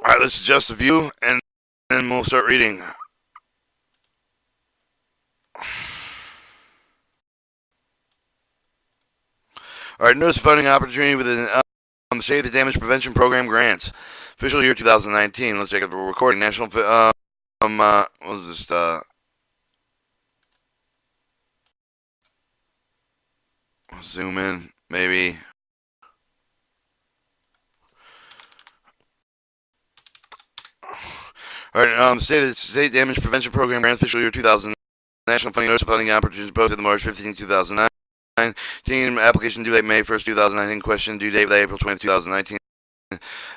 Alright, let's adjust the view, and then we'll start reading. Alright, notice funding opportunity within the State of the Damage Prevention Program grants. Official year 2019. Let's check out the recording. National, we'll just, zoom in, maybe. Alright, State Damage Prevention Program grants, official year 2000. National funding notice of funding opportunities posted March 15, 2009. Team application due date May 1st, 2019. Question due date April 20, 2019.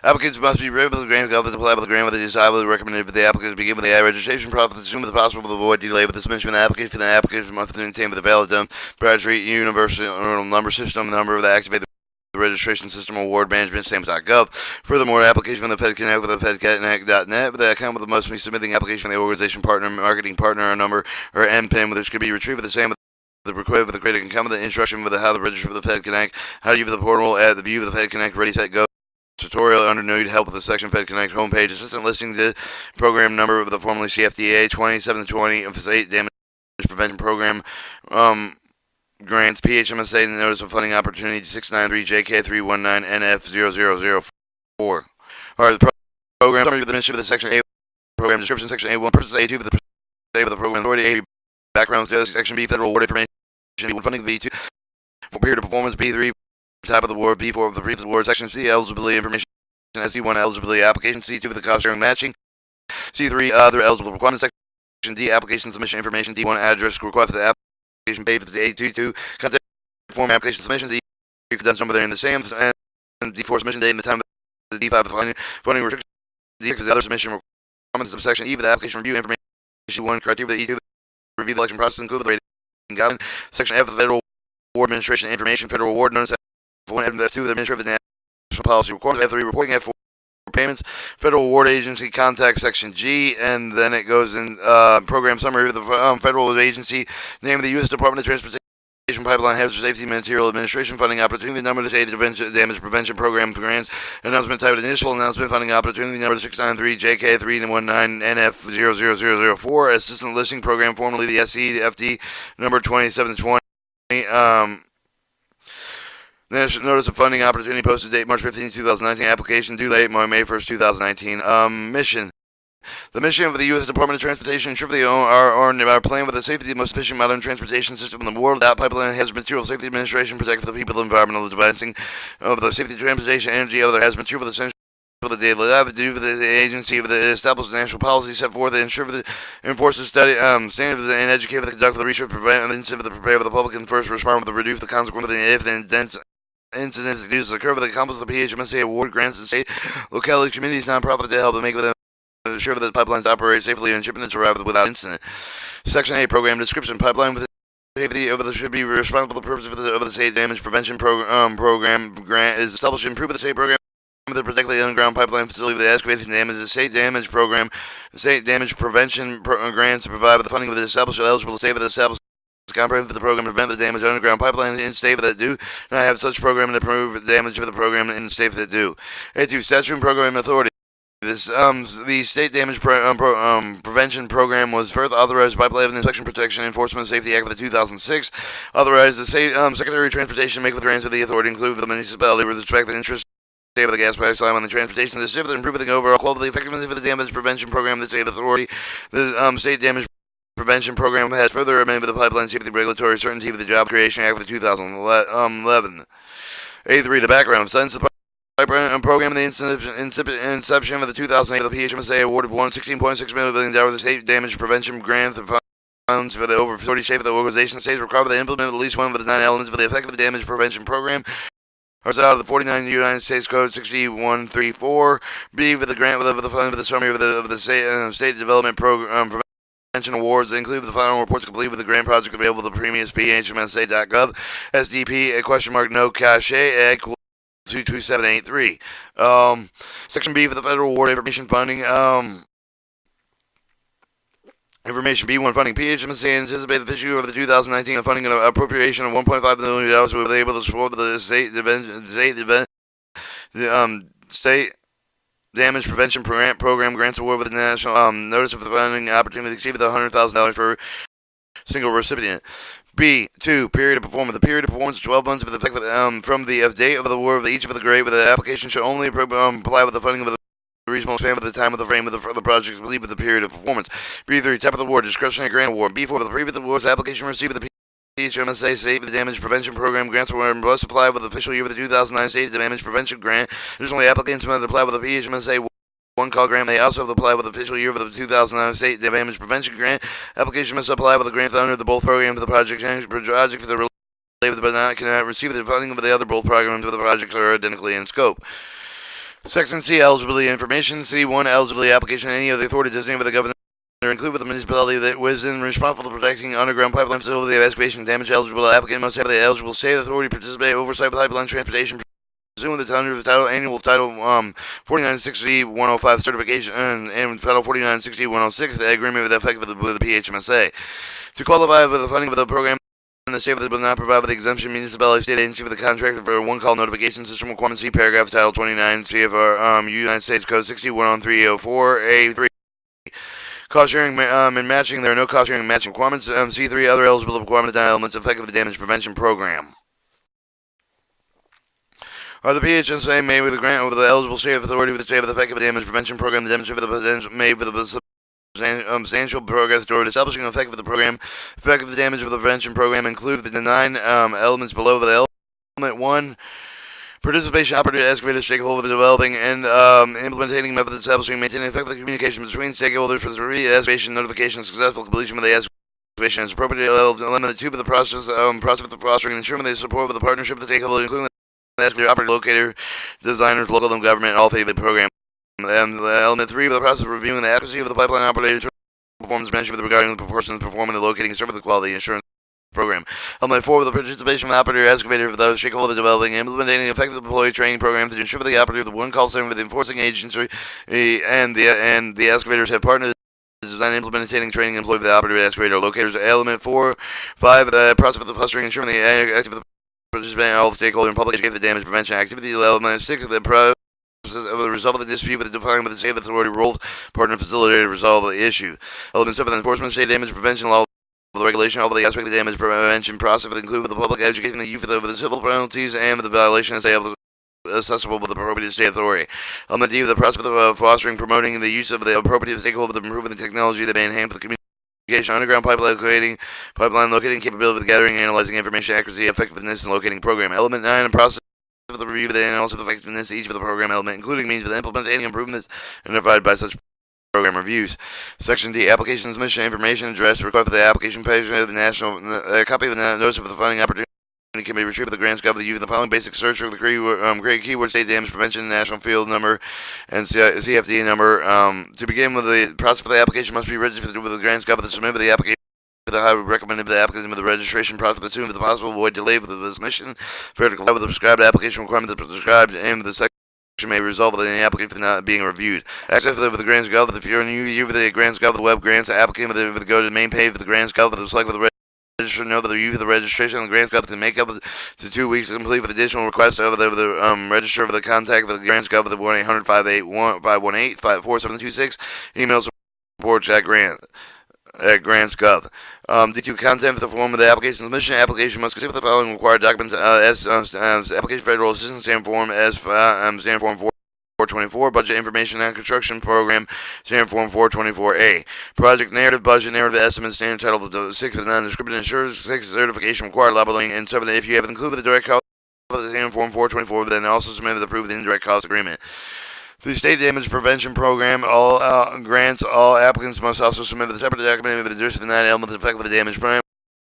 Applicants must be ready with the grant. Government apply with the grant with the highly recommended for the applicants begin with the registration process as soon as possible to avoid delay with the submission of the application. The application must maintain with the valid proprietary universal number system number of the activated registration system award management Phmsa.gov. Furthermore, application from the Fed Connect with the FedConnect.net with the account with the must be submitting application from the organization partner, marketing partner, or number or MPIN, which could be retrieved with the same. The required with the creating account with the instruction with the how to register with the Fed Connect, how to use the portal at the view of the Fed Connect, ready, set, go. Tutorial under need help with the section Fed Connect homepage. Assistant listing the program number of the formerly CFDA 2720 of the State Damage Prevention Program grants PHMSA notice of funding opportunity 693JK319NF0004. Alright, the program summary of the mission of the section A program description, section A1 purpose A2 for the program authority, A background section B federal award information, B1 funding B2 for period of performance, B3 type of the award, B4 of the previous award, section C eligibility information, SC1 eligibility application, C2 for the cost sharing matching, C3 other eligible requirements, section D application submission information, D1 address required for the application paid for the A22 contact form application submission, D credential number there in the same, and D4 submission date and the time of the D5 of the funding restrictions, D the other submission requirements of section E for the application review information, 1 criteria for the E2 review the election process include the rating guideline, section F of the Federal Award Administration information, Federal Award notice, F1 and F2 the Administrative National Policy requirements, F3 reporting, F4 payments, Federal Award Agency contact section G, and then it goes in program summary of the Federal Agency, name of the U.S. Department of Transportation, Pipeline Hazard Safety Material Administration funding opportunity number, the State Damage Prevention Program grants announcement type, initial announcement funding opportunity number 693JK319NF00004 assistant listing program formerly the SCFD number 2720 notice of funding opportunity posted date March 15, 2019 application due date May 1st, 2019 mission. The mission of the U.S. Department of Transportation ensure they are playing with the safety, the most efficient modern transportation system in the world. That pipeline has material safety administration, protect for the people, environmental advancing of the safety, transportation, energy, other has material essential for the daily life. Due for the agency of the established national policy set forth to ensure the enforce the study standards and educate for the conduct of the research, prevent and for the prepare for the public and first respond with the reduce the consequence of the if the incidents that use occur with the accomplice of the PHMSA award grants and state locality communities nonprofit to help them make with them. Ensure that the pipelines operate safely and shipments arrive without incident. Section A program description: pipeline with safety of the should be responsible for the purpose of the state damage prevention program grant is established to improve the state program to protect the underground pipeline facility with the excavation damage. The state damage program, the state damage prevention grants to provide the funding of the established eligible state with the established comprehensive for the program to prevent the damage of underground pipeline in state that do not have such program to prove the damage of the program in state that do. A2 statutory program authority. The State Damage Prevention Program was further authorized by Evidence Inspection Protection Enforcement Safety Act of 2006. Authorized the State Secretary of Transportation to make with grants of the authority include the municipality with respect to the interest of the gas pipeline on the transportation of the state, improving the overall quality, effectiveness of the damage prevention program. The state authority, the State Damage Prevention Program has further amended the Pipeline Safety Regulatory Certainty of the Job Creation Act of 2011. A3, the background. Since the program in the inception of the 2008, the PHMSA awarded $16.6 million to the State Damage Prevention Grant. The funds for the over 40 state of the organization states require to implement at least one of the 9 elements of the effective damage prevention program. Out of the 49 United States Code 6134. B for the grant with the fund for the summary of the state development program. Prevention awards include the final reports complete with the grant project available to the previous phmsa.gov. SDP question mark no cache equal 22783. Section B for the federal award information funding. Information B1 funding. PHMSA anticipated the issue of the 2019 funding and appropriation of $1.5 million will be able to support the state Damage Prevention Program grants award with a national notice of the funding opportunity exceeded $100,000 per single recipient. B. 2. Period of performance. The period of performance is 12 months with effect from the date of the award of each of the grade, with the application should only apply with the funding of the reasonable span of the time of the frame of the project believed with the period of performance. B3. Type of the award. Discretionary grant award. B4. The previous awards application received with the Phmsa State the Damage Prevention Program grants award must apply with the official year of the 2009 State Damage Prevention Grant. Additionally, applicants must apply with the Phmsa one call grant may also apply with the official year of the 2009 State Damage Prevention Grant. Application must apply with the grant under the both programs of the project for the related but cannot receive the funding of the other both programs of the projects are identically in scope. Section C, eligibility information. C1, eligibility application. Any of the authority designated by the governor include with the municipality that was responsible for protecting underground pipeline facility of excavation damage. Eligible applicant must have the eligible state authority participate oversight of pipeline transportation pursuant to the title annual title 4960-105 certification and title 4960-106 the agreement with the effect of the Phmsa. To qualify for the funding of the program, the state will not provide with the exemption municipality state agency for the contractor for a one-call notification system requirement. See paragraph title 29 CFR United States Code 611304A3. Cost sharing and matching. There are no cost sharing and matching requirements. C3 other eligible requirements and elements effective of the damage prevention program. Are the Phmsa made with a grant over the eligible state authority with the state of the effective damage prevention program to demonstrate the potential made with the substantial progress toward establishing the effect of the program. Effective damage of the prevention program include the 9 elements below. The element 1. Participation operator excavator stakeholder developing and implementing methods establishing maintaining effective communication between stakeholders for the excavation notification successful completion of the excavation is appropriate. Element 2 for the process of the fostering and ensuring the support with the partnership of the stakeholders including the operator, locator, designers, local and government, all favor the program. And element 3 for the process of reviewing the accuracy of the pipeline operator performance management regarding the persons performing the locating and serving the quality assurance program. Element 4 with the participation of the operator excavator for those stakeholders developing and implementing effective employee training program to ensure the operator of the one call center with the enforcing agency and the excavators have partnered design implementing training and employ the operator excavator locators. Element 5 the process of the fostering ensuring the active of the participant all the stakeholder and public educate the damage prevention activity. Element 6 the process of the result of the dispute with the defining with the state authority roles partner facilitator to resolve the issue. Element 7 the enforcement state damage prevention law the regulation of the aspect of the damage prevention process would include the public educating the youth of the civil penalties and the violations they have accessible with the appropriate state authority. Element D the process of fostering promoting the use of the appropriate stakeholder of improving the technology that may enhance the communication underground pipeline locating capability of the gathering and analyzing information accuracy effectiveness and locating program. Element 9 the process of the review of the analysis of effectiveness of each of the program element including means for the implementing improvements identified by such program reviews. Section D applications mission information address required for the application page of the national copy of the notice of the funding opportunity can be retrieved with the grants cover the use the following basic search for the great keyword state damage prevention national field number and CFD number. To begin with the process for the application must be registered with the grants cover the submit with the application. The high recommended the applicant with the registration process to assume the possible avoid delay with the submission. Fair to comply with the prescribed application requirement that prescribed and the section may resolve with any application not being reviewed. Access with the grants gov. If you're new with the grants gov, the web grants applicant with the go to the main page of the grants gov. The select with the register know that the review of the registration and the grants gov can make up to 2 weeks to complete with additional requests over the register of the contact with the grants gov with the 1-800-518-518-4726 email support at grants gov. D2 content for the form of the application submission. Application must consist of the following required documents as application federal assistance stand form as stand form 424 budget information and construction program stand form 424A project narrative budget narrative estimate stand title the 6 of the non-descriptive insurance 6 certification required labeling and 7 if you have included the direct cost of the stand form 424 then also submitted the approved indirect cost agreement. The State Damage Prevention Program, all grants, all applicants must also submit a separate document with the address of the 9 elements effective of the damage plan.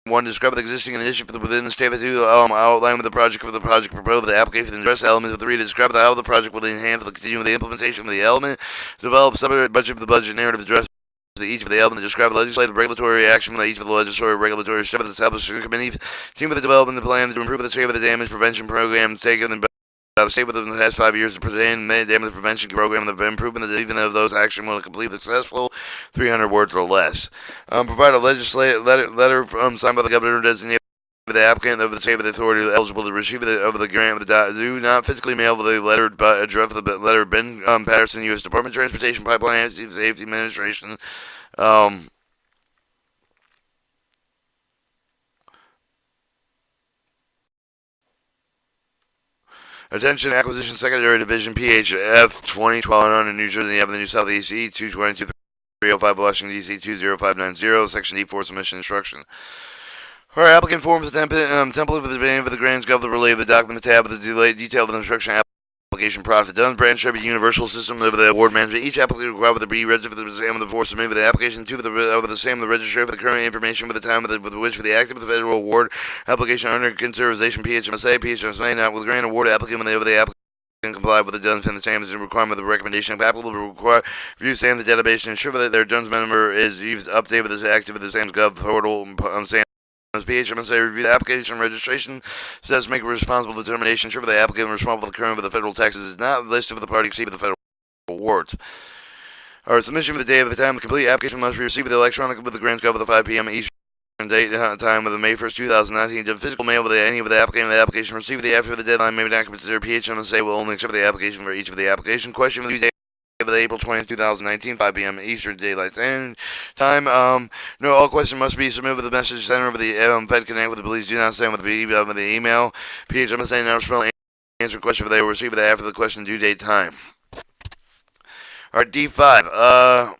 1. Describe the existing initiative within the state. 2. Outline with the project proposed the application and address elements. 3. Describe how the project will enhance the continuing the implementation of the element. Develop separate budget of the budget narrative address each of the elements. Describe legislative regulatory action with each of the legislative regulatory steps established committee. Team with the development of the plan to improve the state of the damage prevention program taken the state within the past 5 years to present the damage prevention program and the improvement of even of those action will complete successful 300 words or less. Provide a legislative letter signed by the governor designated the applicant of the state of the authority eligible to receive of the grant do not physically mail the letter but address the letter Ben Patterson, U.S. Department of Transportation, Pipeline and Safety Administration. Attention, Acquisition Secondary Division, PHF 2012 in New Jersey Avenue, Southeast E 222 305 Washington, D.C. 20590, Section D4 Submission Instruction. Alright, applicant forms the template for the van for the grants gov the relay of the document, the tab of the detail of the instruction application process. Done branch should be universal system of the award management. Each applicant required with the be registered for the exam of the force submitted with the application to the same the registrar for the current information with the time with which for the active of the federal award application under consideration PHMSA not with grant award applicant when they over the applicant comply with the DUNS and the same as the requirement of the recommendation of applicable to require review SAM the database and ensure that their DUNS member is used update with the active of the SAM's gov portal SAM. PHMSA review the application registration says make a responsible determination ensure the applicant responsible for the current of the federal taxes is not listed for the party receiving the federal awards. Our submission for the day of the time the complete application must be received with the electronic with the grants gov at the 5 p.m. Eastern date time of the May 1st, 2019. To physical mail with any of the applicant the application received the after the deadline may be not considered. PHMSA will only accept the application for each of the application. Question for the day of April 20th, 2019, 5 p.m. Eastern Daylight Standard Time. No, all questions must be submitted with the message center of the Fed Connect with the police. Do not send with the email. PHMSA now spell answer question for they will receive it after the question due date time. Alright, D5.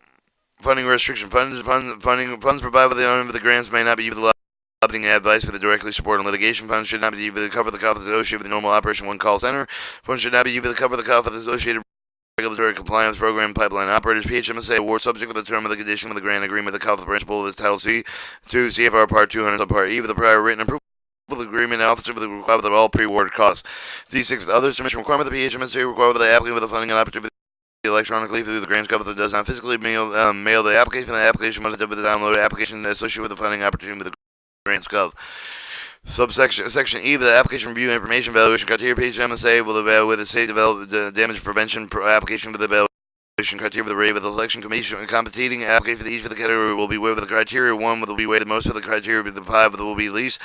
Funding restriction. Funds provided by the owner of the grants may not be used for lobbying advice for the directly supporting litigation. Funds should not be used to cover the cost associated with the normal Operation 1 call center. Funds should not be used to cover the cost associated with regulatory compliance program pipeline operators. PHMSA award subject for the term of the condition of the grant agreement the cost of the principal of this Title C to CFR Part 200 Subpart E with the prior written approval of the agreement officer with the requirement of all pre-award costs. D6 other submission requirement the PHMSA require the applicant with the funding and opportunity electronically through the grants government does not physically mail the application. The application must have the downloaded application associated with the funding opportunity with the grants gov. Subsection Section E of the application review information evaluation criteria. PHMSA will evaluate the state development damage prevention application with the evaluation criteria for the rate of the selection commission. Competing application for each of the category will be weighted with the criteria. 1 will be weighted most for the criteria, but the 5 will be least.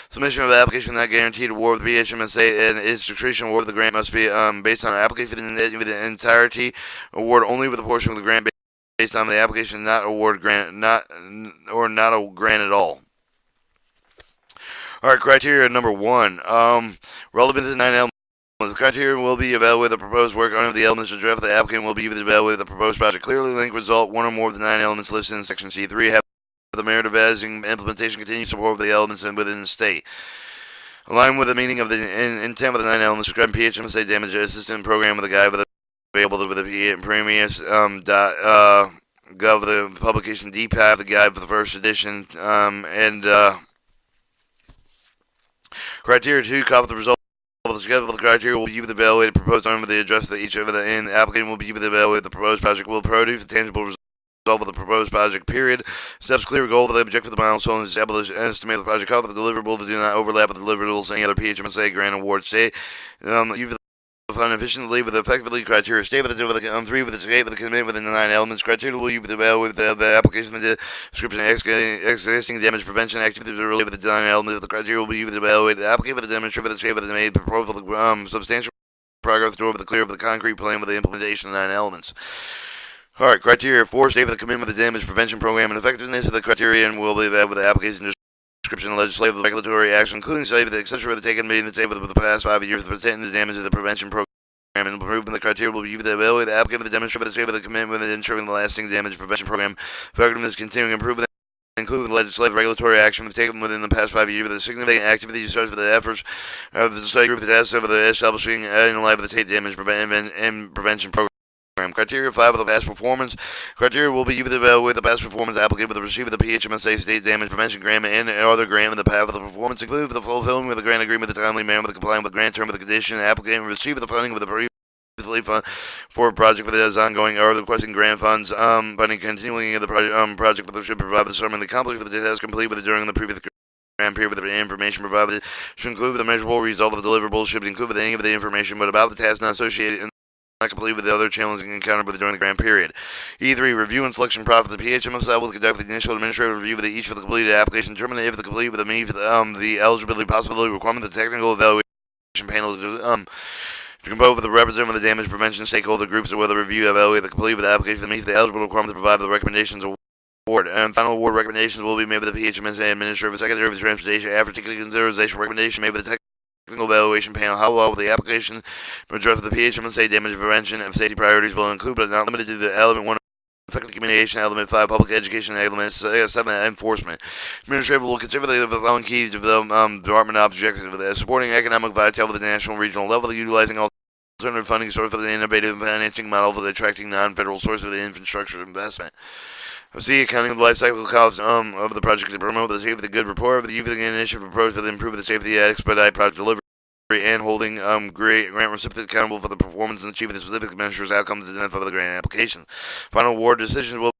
Submission of the application not guaranteed award with the PHMSA and its discretion award of the grant must be based on an application with the entirety. Award only with a portion of the grant based on the application, not award grant, not a grant at all. All right, criteria number 1. Relevant to the 9 elements. The criteria will be evaluated the proposed work under the elements of draft. The applicant will be evaluated the proposed project. Clearly linked result 1 or more of the 9 elements listed in Section C3 have the merit of advancing implementation continues support of the elements and within the state. Align with the meaning of the intent of the 9 elements described in PHMSA damage assistance program with the guide with the available with the previous gov the publication DPAP the guide for the first edition criteria 2 copy the result of the schedule of the criteria will be the evaluated proposed under the address that each of the applicant will be the evaluated the proposed project will produce the tangible result of the proposed project, period. Steps clear goal of the objective of the milestone is establish and estimate the project cost of the deliverable that do not overlap with the deliverables any other PHMSA grant award state. You fund efficiently with effectively criteria state with the 3 with the state with the commitment within the 9 elements criteria will you evaluate the application of the description existing damage prevention activity related with the 9 elements of the criteria will be evaluated the applicant with the demonstrate with the state with the made proposal substantial progress toward the clear of the concrete plan with the implementation of the 9 elements. Alright, criteria 4, state for the commitment of the damage prevention program and effectiveness of the criterion will be evaluated with the application description of legislative regulatory action, including state with the etc. taken made in the state with the past 5 years for protecting the damage of the prevention program and improvement. The criteria will be evaluated the applicant with the demonstrate with the state with the commitment of ensuring the lasting damage prevention program. Effectiveness continuing improvement including legislative regulatory action taken within the past 5 years with the significant activity starts with the efforts of the study group that of the establishing in light of the state damage prevention program. Criteria 5 of the past performance. Criteria will be evaluated the past performance applicant with the receipt of the PHMSA state damage prevention grant and other grant in the path of the performance included the fulfillment of the grant agreement the timely manner with the complying with the grant term with the condition the applicant receipt of the funding with the previously fund for a project with is ongoing or requesting grant funds funding continuing of the project with the should provide the sum and the accomplished with the task complete with it during the previous grant period with the information provided should include the measurable result of the deliverables should include any of the information but about the task not associated not complete with the other challenging encountered during the grant period. E3, review and selection process. The PHMSA will conduct the initial administrative review of each of the completed applications, determine if the complete with the eligibility, possibility, requirement, the technical evaluation panel to come up with a representative of the damage prevention stakeholder groups or whether review evaluate the complete with the application that meets the eligible requirements to provide the recommendations award. And final award recommendations will be made by the PHMSA administrator of the Secretary of Transportation after taking consideration recommendation made by the technical evaluation panel. How well the application address the PHMSA damage prevention and safety priorities will include, but not limited to, the element 1 effective communication, element 5 public education, element 7 enforcement. Administrator will consider the following keys to the department objectives: supporting economic vitality at the national and regional level, utilizing alternative funding source for the innovative financing model for the attracting non-federal source of the infrastructure investment. C. Accounting of the life cycle cost of the project to promote the safety of the good report of the youth initiative approach for the improve the safety at expedite project delivery and holding grant recipients accountable for the performance and achieving the specific measures outcomes identified by the grant application. Final award decisions will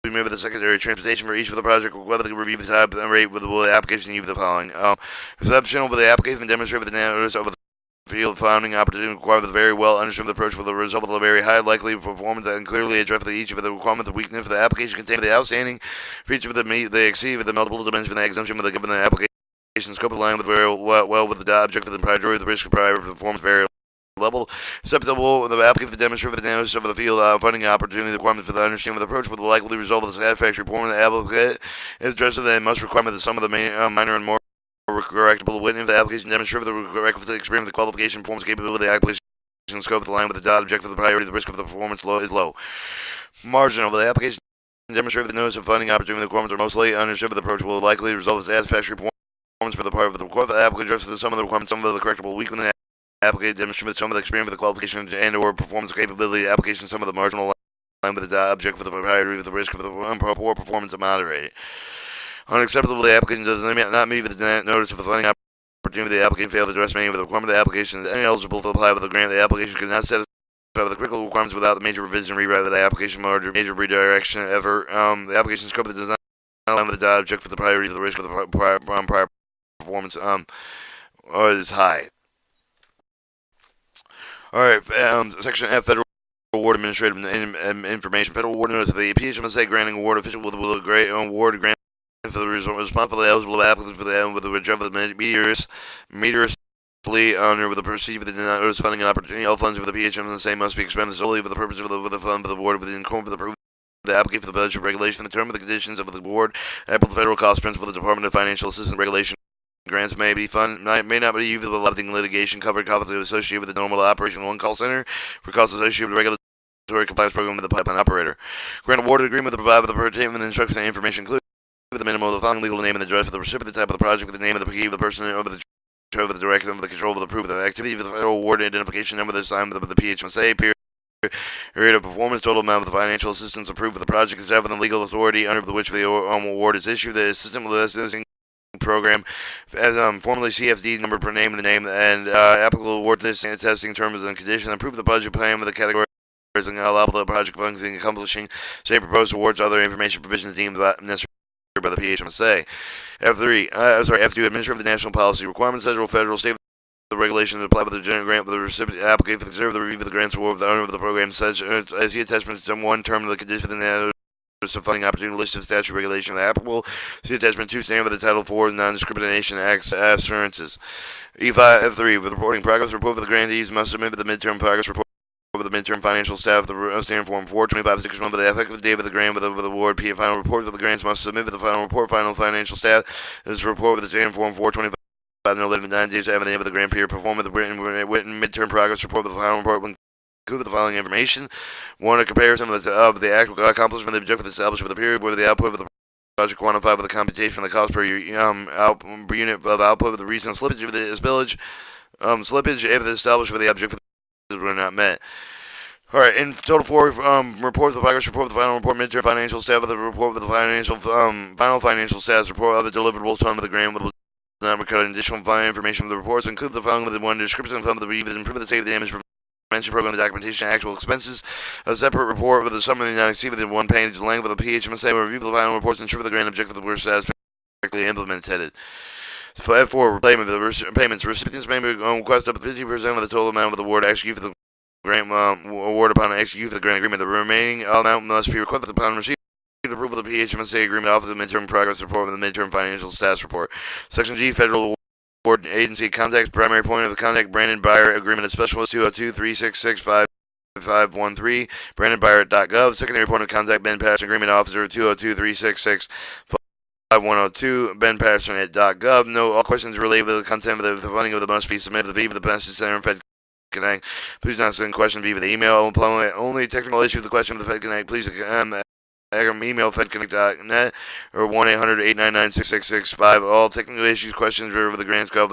be made by the Secretary of Transportation for each of the project, whether to review the type and rate with the application and the following. Exception over the application and demonstrate with the notice of the field founding opportunity required with a very well understood approach with the result of a very high likely performance and clearly address each of the requirements of weakness for the application contained the outstanding feature of the meet they exceed with the multiple dimensions of the exemption with the given the application scope aligned with very well with the object of the priority of the risk of prior performance very level acceptable the applicant to demonstrate with the notice of the field funding opportunity requirements for the understanding of the approach with the likely result of the satisfactory performance of the applicant is addressed and must requirement that some of the minor and more correctable witness the application demonstrate the requisite experience the qualification performance capability the application scope the line with the dot objective of the priority the risk of the performance is low. Marginal the application demonstrate the notice of funding opportunity requirements are mostly understood the approach will likely result in satisfactory performance for the part of the requirement the applicant addresses some of the requirements some of the correctable weak when the applicant demonstrate some of the experience with the qualification and or performance capability the application some of the marginal line with the dot objective for the priority with the risk of the poor performance of moderated. Unacceptable, the applicant does not meet with the notice of the funding opportunity. The applicant failed to address many of the requirements of the application is ineligible to apply for the grant. The application could not satisfy with the critical requirements without the major revision rewrite of the application or major redirection effort. The application scope does not align with the object for the priority of the risk of the prior performance is high. All right, section F, federal award administrative information. Federal award notice of the PHMSA granting award official with a great award grant for the responsible eligible applicants for the with the return of the meteorously honor with the perceived with the notice funding opportunity. All funds for the PHMSA must be expended solely for the purpose of the fund for the board with the income for the applicant for the budget regulation, the term of the conditions of the board, Apple the federal cost principle, the Department of Financial Assistance regulation. Grants may not be used for the lobbying litigation covered costs associated with the normal operation of one call center for costs associated with the regulatory compliance program with the pipeline operator. Grant awarded agreement to provide with the pertainment instructions and information included with the minimum of the following legal name and address for the recipient, the type of the project, with the name of the person over the director of the control of the proof of the activity, with the federal award identification number, the sign with the PHMSA period of performance, total amount of the financial assistance approved for the project, staff with the legal authority under which the award is issued, the assistant with the assisting program as formerly CFD number per name and the name and applicable award listing and testing terms and conditions, approve the budget plan with the category and allowable the project funds in accomplishing say proposed awards other information provisions deemed necessary by the PHMSA. F2 administer the national policy requirements federal state the regulations apply with the general grant with the recipient applicant for the serve the review of the grants award of the owner of the program such as the attachment to some one term of the condition of the of funding opportunity list of statute regulation applicable. See attachment 2 stand with the Title 4 Non-Discrimination Act assurances. F3 with reporting progress report for the grantees must submit the midterm progress report over the midterm financial staff the standard form 425 6 months of the effective date of the grant with the award final report for the grants must submit with the final report final financial staff this report with the standard form 425 no later than 9 days after the end of the grant period perform with the written midterm progress report with the final report when include the following information. 1. A comparison of the actual accomplishment of the objective established for the period where the output of the project quantified with the computation of the cost per unit of output with the recent slippage of the slippage if it established for the objectives were not met. Alright, in total 4 reports the progress report with the final report midterm financial status of the report with the final financial status report of the deliverables fund of the grant with not recorded additional information from the reports include the following with the 1 description of the reviews improve the safety damage prevention program, the documentation, actual expenses, a separate report with a summary not exceeded in 1 page length with a PHMSA will review the final reports and ensure the grant objective were satisfactorily implemented. F4 payments recipients may request up to 50% of the total amount of the award executed for the grant award upon execution of the grant agreement. The remaining amount must be requested upon receipt of approval of the Phmsa agreement off of the midterm progress report with the midterm financial status report. Section G, Federal Award Agency contacts. Primary point of the contact, Brandon Buyer, Agreement Specialist, 202-366-5513, brandonbuyer.gov. Secondary point of contact, Ben Patterson, Agreement Officer, 202-366-5102, Ben Patterson at .gov. No, all questions related to the content of the funding of the must be submitted to the Viva the Benefit Center and Fed Connect. Please not send question via the email. Only technical issue of the question of the Fed Connect. Please email fedconnect.net or 1-800-899-6665. All technical issues, questions over the grants gov.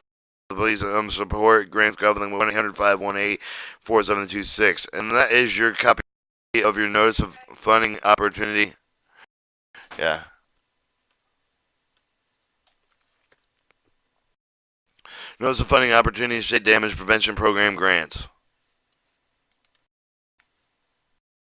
Please support grants governing 1-800-518-4726. And that is your copy of your notice of funding opportunity. Yeah. Notice of funding opportunity, state damage prevention program grants.